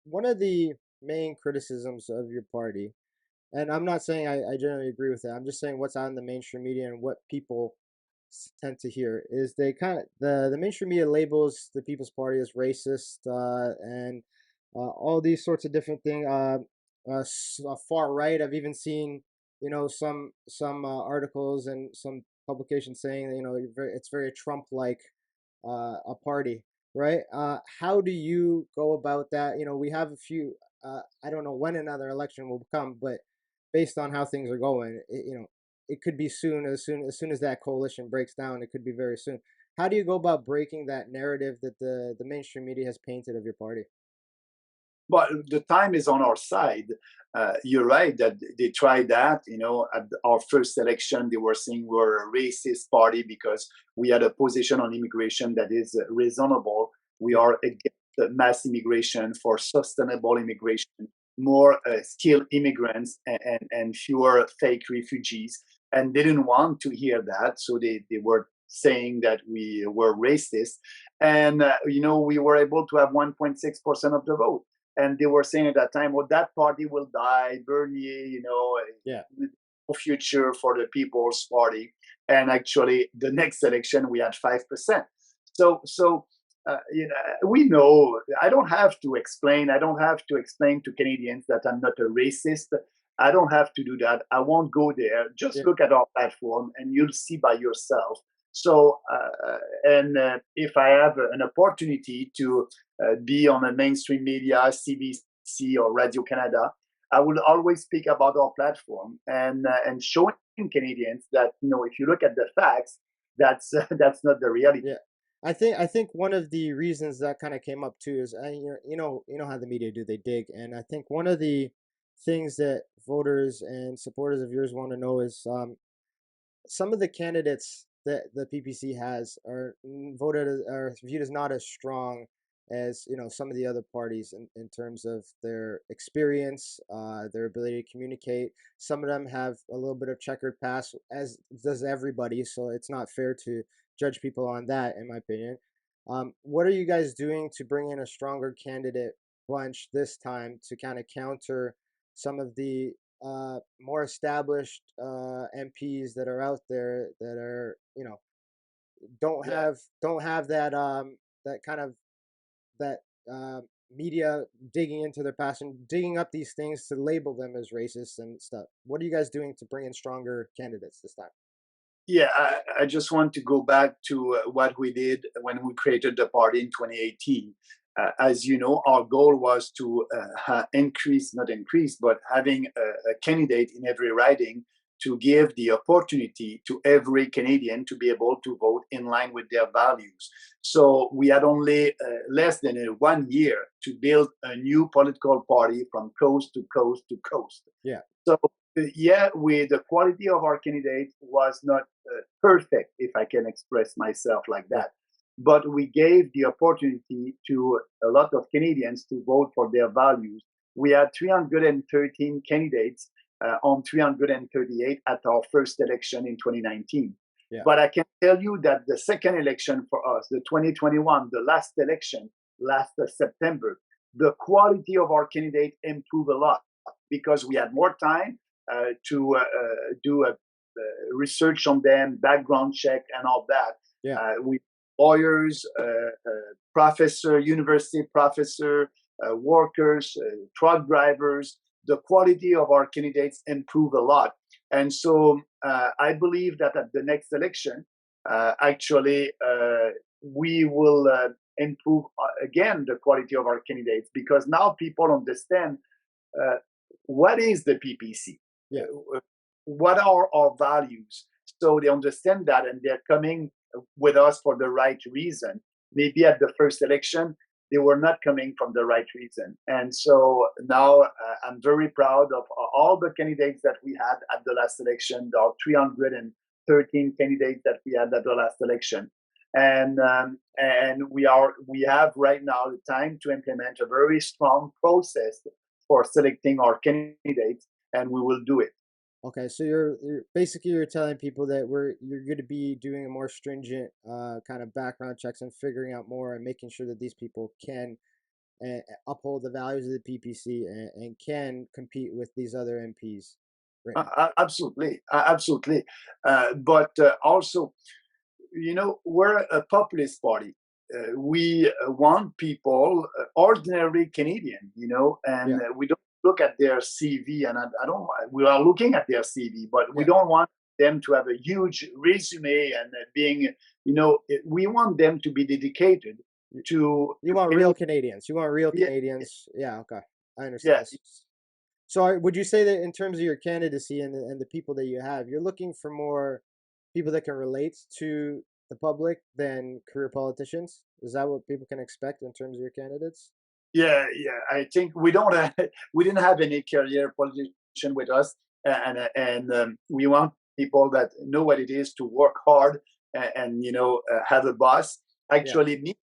one of the main criticisms of your party, and I'm not saying I generally agree with it. I'm just saying what's out in the mainstream media and what people tend to hear is they kind of the mainstream media labels the People's Party as racist and all these sorts of different things. Far right. I've even seen some articles and some publications saying that it's very Trump like a party, right? How do you go about that? We have a few. I don't know when another election will come, but based on how things are going, it could be soon. As soon as that coalition breaks down, it could be very soon. How do you go about breaking that narrative that the mainstream media has painted of your party? But the time is on our side. You're right that they tried that. At our first election, they were saying we're a racist party because we had a position on immigration that is reasonable. We Yeah, are against mass immigration, for sustainable immigration, more skilled immigrants, and fewer fake refugees. And they didn't want to hear that, so they were saying that we were racist. And we were able to have 1.6% of the vote, and they were saying at that time, "Well, that party will die, Bernier, yeah, no future for the People's Party." And actually, the next election we had 5%. We know. I don't have to explain. I don't have to explain to Canadians that I'm not a racist. I don't have to do that. I won't go there. Just yeah. look at our platform, and you'll see by yourself. So, and if I have an opportunity to be on a mainstream media, CBC or Radio Canada, I will always speak about our platform and showing Canadians that if you look at the facts, that's not the reality. Yeah. I think one of the reasons that kind of came up too is you know how the media do, they dig, and I think one of the things that voters and supporters of yours want to know is some of the candidates that the PPC has are voted are viewed as not as strong as some of the other parties in terms of their experience, their ability to communicate. Some of them have a little bit of checkered past, as does everybody. So it's not fair to judge people on that, in my opinion. What are you guys doing to bring in a stronger candidate bunch this time to kind of counter some of the more established MPs that are out there that are Yeah. don't have that kind of that media digging into their past and digging up these things to label them as racist and stuff. What are you guys doing to bring in stronger candidates this time? Yeah, I just want to go back to what we did when we created the party in 2018. As you know, our goal was to not increase, but having a candidate in every riding to give the opportunity to every Canadian to be able to vote in line with their values. So we had only less than 1 year to build a new political party from coast to coast to coast. Yeah, So yeah, the quality of our candidate was not perfect, if I can express myself like yeah, that. But we gave the opportunity to a lot of Canadians to vote for their values. We had 313 candidates on 338 at our first election in 2019. yeah. But I can tell you that the second election for us, the 2021, the last election, last September, the quality of our candidate improved a lot because we had more time to do a research on them, background check, and all that. Yeah. We lawyers, professor, university professor, workers, truck drivers. The quality of our candidates improve a lot, and so I believe that at the next election, actually, we will improve again the quality of our candidates because now people understand uh, what is the PPC, Yeah. what are our values, so they understand that and they're coming with us for the right reason. Maybe at the first election they were not coming from the right reason, and so now I'm very proud of all the candidates that we had at the last election. There are 313 candidates that we had at the last election, and we have right now the time to implement a very strong process for selecting our candidates, and we will do it. Okay, so you're basically you're telling people that you're going to be doing a more stringent kind of background checks and figuring out more and making sure that these people can and uphold the values of the PPC and can compete with these other MPs right now. Absolutely, absolutely. But also, we're a populist party. We want people, ordinary Canadian, and Yeah, we don't look at their CV. And I don't. We are looking at their CV, but we yeah. don't want them to have a huge resume and we want them to be dedicated You, to you want real any. Canadians. You want real Yeah, Canadians. Yeah, okay. I yeah, understand. So would you say that in terms of your candidacy and the people that you have, you're looking for more people that can relate to the public than career politicians? Is that what people can expect in terms of your candidates? yeah, yeah. I think we don't have, we didn't have any career politician with us, and we want people that know what it is to work hard and have a boss. Yeah, Actually, me